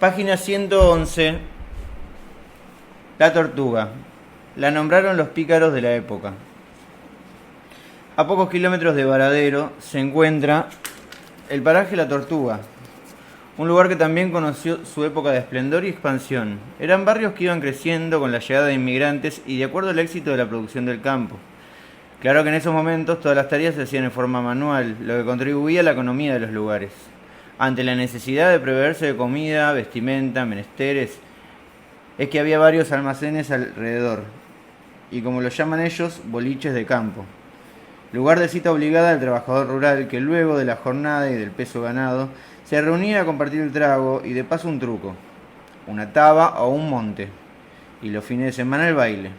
Página 111. La tortuga. La nombraron los pícaros de la época. A pocos kilómetros de Varadero se encuentra el paraje La Tortuga, un lugar que también conoció su época de esplendor y expansión. Eran barrios que iban creciendo con la llegada de inmigrantes y de acuerdo al éxito de la producción del campo. Claro que en esos momentos todas las tareas se hacían en forma manual, lo que contribuía a la economía de los lugares. Ante la necesidad de proveerse de comida, vestimenta, menesteres, es que había varios almacenes alrededor, y como lo llaman ellos, boliches de campo. Lugar de cita obligada al trabajador rural que luego de la jornada y del peso ganado se reunía a compartir el trago y de paso un truco, una taba o un monte, y los fines de semana el baile.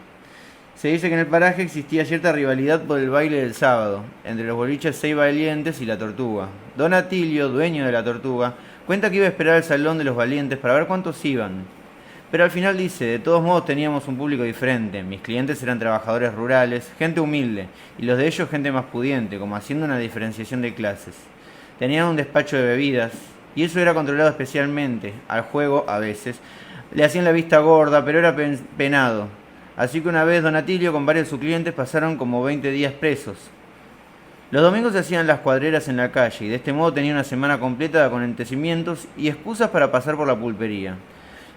Se dice que en el paraje existía cierta rivalidad por el baile del sábado, entre los boliches Seis Valientes y La Tortuga. Don Atilio, dueño de La Tortuga, cuenta que iba a esperar al Salón de los Valientes para ver cuántos iban. Pero al final dice, de todos modos teníamos un público diferente, mis clientes eran trabajadores rurales, gente humilde, y los de ellos gente más pudiente, como haciendo una diferenciación de clases. Tenían un despacho de bebidas, y eso era controlado especialmente, al juego a veces. Le hacían la vista gorda, pero era penado. Así que una vez Don Atilio con varios de sus clientes pasaron como 20 días presos. Los domingos se hacían las cuadreras en la calle, y de este modo tenía una semana completa de acontecimientos y excusas para pasar por la pulpería.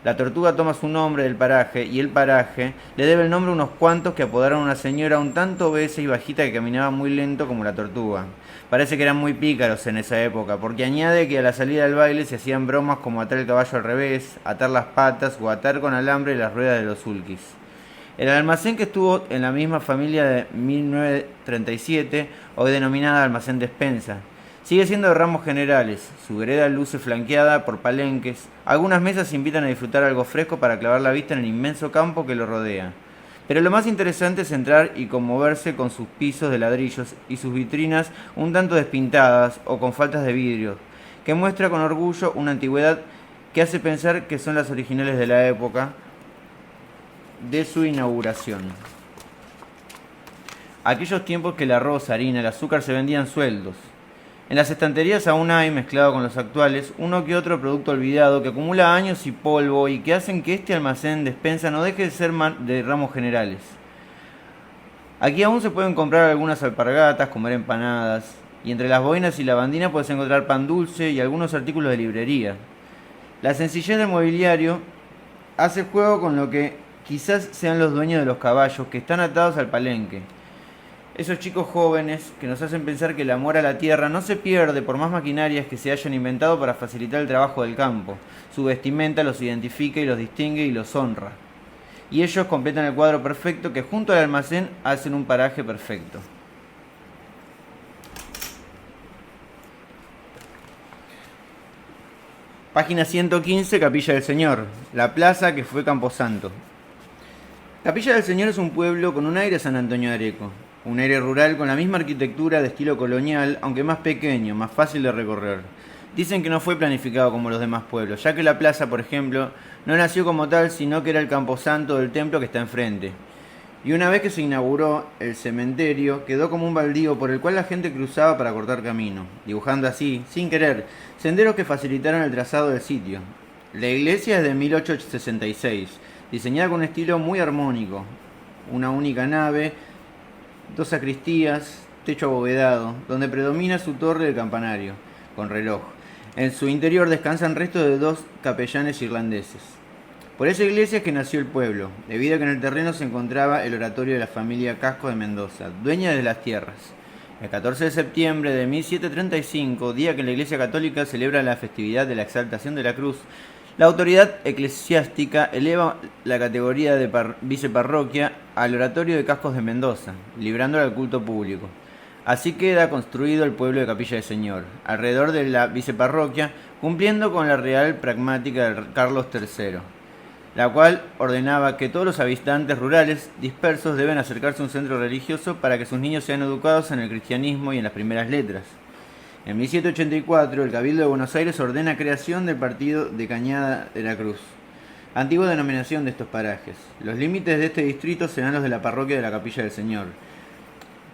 La Tortuga toma su nombre del paraje y el paraje le debe el nombre a unos cuantos que apodaron a una señora un tanto obesa y bajita que caminaba muy lento como la tortuga. Parece que eran muy pícaros en esa época, porque añade que a la salida del baile se hacían bromas como atar el caballo al revés, atar las patas o atar con alambre las ruedas de los sulkis. El almacén que estuvo en la misma familia de 1937, hoy denominada Almacén Despensa, sigue siendo de ramos generales, su vereda luce flanqueada por palenques, algunas mesas invitan a disfrutar algo fresco para clavar la vista en el inmenso campo que lo rodea. Pero lo más interesante es entrar y conmoverse con sus pisos de ladrillos y sus vitrinas un tanto despintadas o con faltas de vidrio, que muestra con orgullo una antigüedad que hace pensar que son las originales de la época de su inauguración. Aquellos tiempos que el arroz, harina, el azúcar se vendían sueldos. En las estanterías aún hay, mezclado con los actuales, uno que otro producto olvidado que acumula años y polvo y que hacen que este almacén despensa no deje de ser de ramos generales. Aquí aún se pueden comprar algunas alpargatas, comer empanadas, y entre las boinas y la bandina puedes encontrar pan dulce y algunos artículos de librería. La sencillez del mobiliario hace juego con lo que quizás sean los dueños de los caballos que están atados al palenque. Esos chicos jóvenes que nos hacen pensar que el amor a la tierra no se pierde por más maquinarias que se hayan inventado para facilitar el trabajo del campo. Su vestimenta los identifica y los distingue y los honra. Y ellos completan el cuadro perfecto que junto al almacén hacen un paraje perfecto. Página 115, Capilla del Señor, la plaza que fue Camposanto. Capilla del Señor es un pueblo con un aire San Antonio de Areco. Un aire rural con la misma arquitectura de estilo colonial, aunque más pequeño, más fácil de recorrer. Dicen que no fue planificado como los demás pueblos, ya que la plaza, por ejemplo, no nació como tal, sino que era el camposanto del templo que está enfrente. Y una vez que se inauguró el cementerio, quedó como un baldío por el cual la gente cruzaba para cortar camino, dibujando así, sin querer, senderos que facilitaron el trazado del sitio. La iglesia es de 1866, diseñada con un estilo muy armónico, una única nave, dos sacristías, techo abovedado, donde predomina su torre de campanario, con reloj. En su interior descansan restos de dos capellanes irlandeses. Por esa iglesia es que nació el pueblo, debido a que en el terreno se encontraba el oratorio de la familia Casco de Mendoza, dueña de las tierras. El 14 de septiembre de 1735, día que la Iglesia Católica celebra la festividad de la Exaltación de la Cruz, la autoridad eclesiástica eleva la categoría de viceparroquia al oratorio de Cascos de Mendoza, librándolo al culto público. Así queda construido el pueblo de Capilla del Señor, alrededor de la viceparroquia, cumpliendo con la real pragmática de Carlos III, la cual ordenaba que todos los habitantes rurales dispersos deben acercarse a un centro religioso para que sus niños sean educados en el cristianismo y en las primeras letras. En 1784, el Cabildo de Buenos Aires ordena creación del partido de Cañada de la Cruz, antigua denominación de estos parajes. Los límites de este distrito serán los de la parroquia de la Capilla del Señor.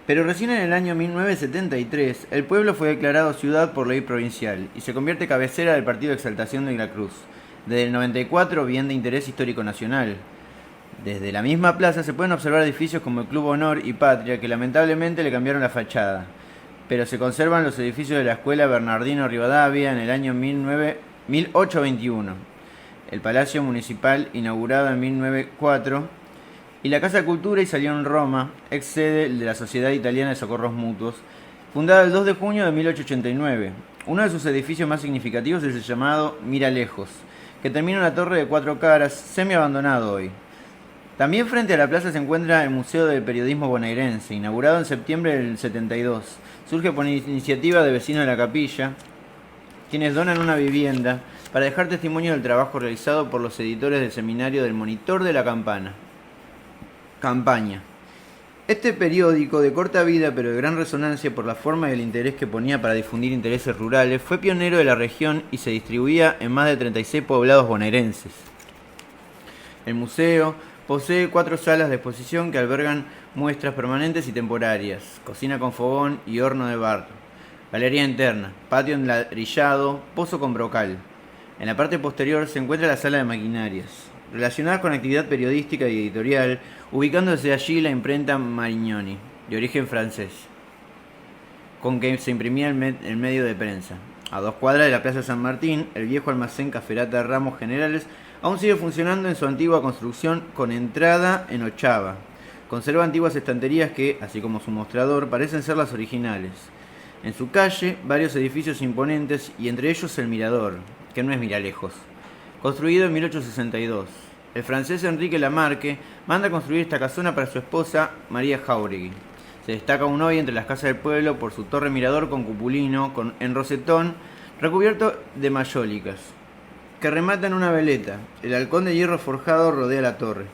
Pero recién en el año 1973, el pueblo fue declarado ciudad por ley provincial y se convierte cabecera del partido de Exaltación de la Cruz. Desde el 94, bien de interés histórico nacional. Desde la misma plaza se pueden observar edificios como el Club Honor y Patria, que lamentablemente le cambiaron la fachada, pero se conservan los edificios de la Escuela Bernardino Rivadavia en el año 1821, el Palacio Municipal inaugurado en 1904 y la Casa de Cultura y Salón Roma, ex sede de la Sociedad Italiana de Socorros Mutuos, fundada el 2 de junio de 1889. Uno de sus edificios más significativos es el llamado Miralejos, que termina en una torre de 4 caras, semi abandonado hoy. También frente a la plaza se encuentra el Museo del Periodismo Bonaerense, inaugurado en septiembre del 72. Surge por iniciativa de vecinos de la capilla, quienes donan una vivienda para dejar testimonio del trabajo realizado por los editores del seminario del Monitor de la Campaña. Este periódico, de corta vida pero de gran resonancia por la forma y el interés que ponía para difundir intereses rurales, fue pionero de la región y se distribuía en más de 36 poblados bonaerenses. El museo posee 4 salas de exposición que albergan muestras permanentes y temporarias, cocina con fogón y horno de barro, galería interna, patio enladrillado, pozo con brocal. En la parte posterior se encuentra la sala de maquinarias, relacionadas con actividad periodística y editorial, ubicándose allí la imprenta Marignoni, de origen francés, con que se imprimía el medio de prensa. A 2 cuadras de la Plaza San Martín, el viejo almacén Caferata Ramos Generales aún sigue funcionando en su antigua construcción con entrada en ochava. Conserva antiguas estanterías que, así como su mostrador, parecen ser las originales. En su calle, varios edificios imponentes y entre ellos el Mirador, que no es Miralejos, construido en 1862. El francés Enrique Lamarque manda construir esta casona para su esposa María Jáuregui. Se destaca aún hoy entre las casas del pueblo por su torre mirador con cupulino, en rosetón, recubierto de mayólicas, que rematan una veleta. El halcón de hierro forjado rodea la torre.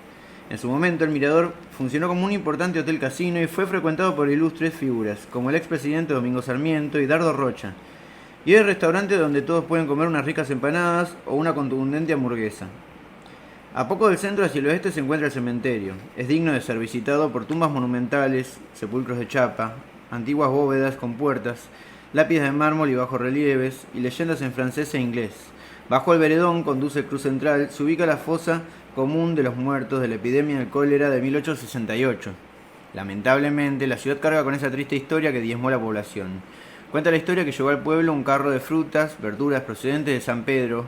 En su momento el mirador funcionó como un importante hotel casino y fue frecuentado por ilustres figuras, como el expresidente Domingo Sarmiento y Dardo Rocha. Y es el restaurante donde todos pueden comer unas ricas empanadas o una contundente hamburguesa. A poco del centro hacia el oeste se encuentra el cementerio. Es digno de ser visitado por tumbas monumentales, sepulcros de chapa, antiguas bóvedas con puertas, lápidas de mármol y bajorrelieves y leyendas en francés e inglés. Bajo el veredón, conduce el cruz central, se ubica la fosa común de los muertos de la epidemia del cólera de 1868. Lamentablemente, la ciudad carga con esa triste historia que diezmó la población. Cuenta la historia que llegó al pueblo un carro de frutas, verduras procedentes de San Pedro,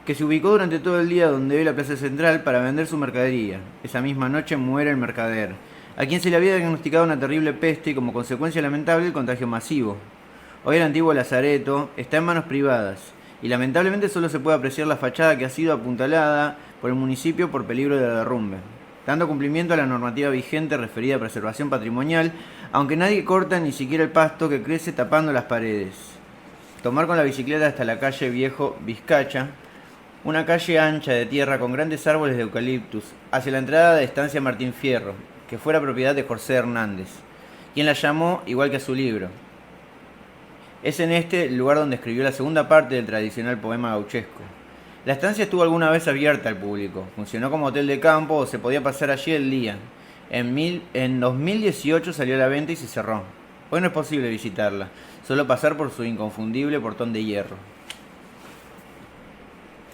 que se ubicó durante todo el día donde ve la plaza central para vender su mercadería. Esa misma noche muere el mercader, a quien se le había diagnosticado una terrible peste y como consecuencia lamentable el contagio masivo. Hoy el antiguo lazareto está en manos privadas y lamentablemente solo se puede apreciar la fachada que ha sido apuntalada por el municipio por peligro de derrumbe, dando cumplimiento a la normativa vigente referida a preservación patrimonial, aunque nadie corta ni siquiera el pasto que crece tapando las paredes. Tomar con la bicicleta hasta la calle Viejo Vizcacha, una calle ancha de tierra con grandes árboles de eucaliptus, hacia la entrada de Estancia Martín Fierro, que fuera propiedad de José Hernández, quien la llamó igual que a su libro. Es en este el lugar donde escribió la segunda parte del tradicional poema gauchesco. La estancia estuvo alguna vez abierta al público, funcionó como hotel de campo o se podía pasar allí el día. En 2018 salió a la venta y se cerró. Hoy no es posible visitarla, solo pasar por su inconfundible portón de hierro.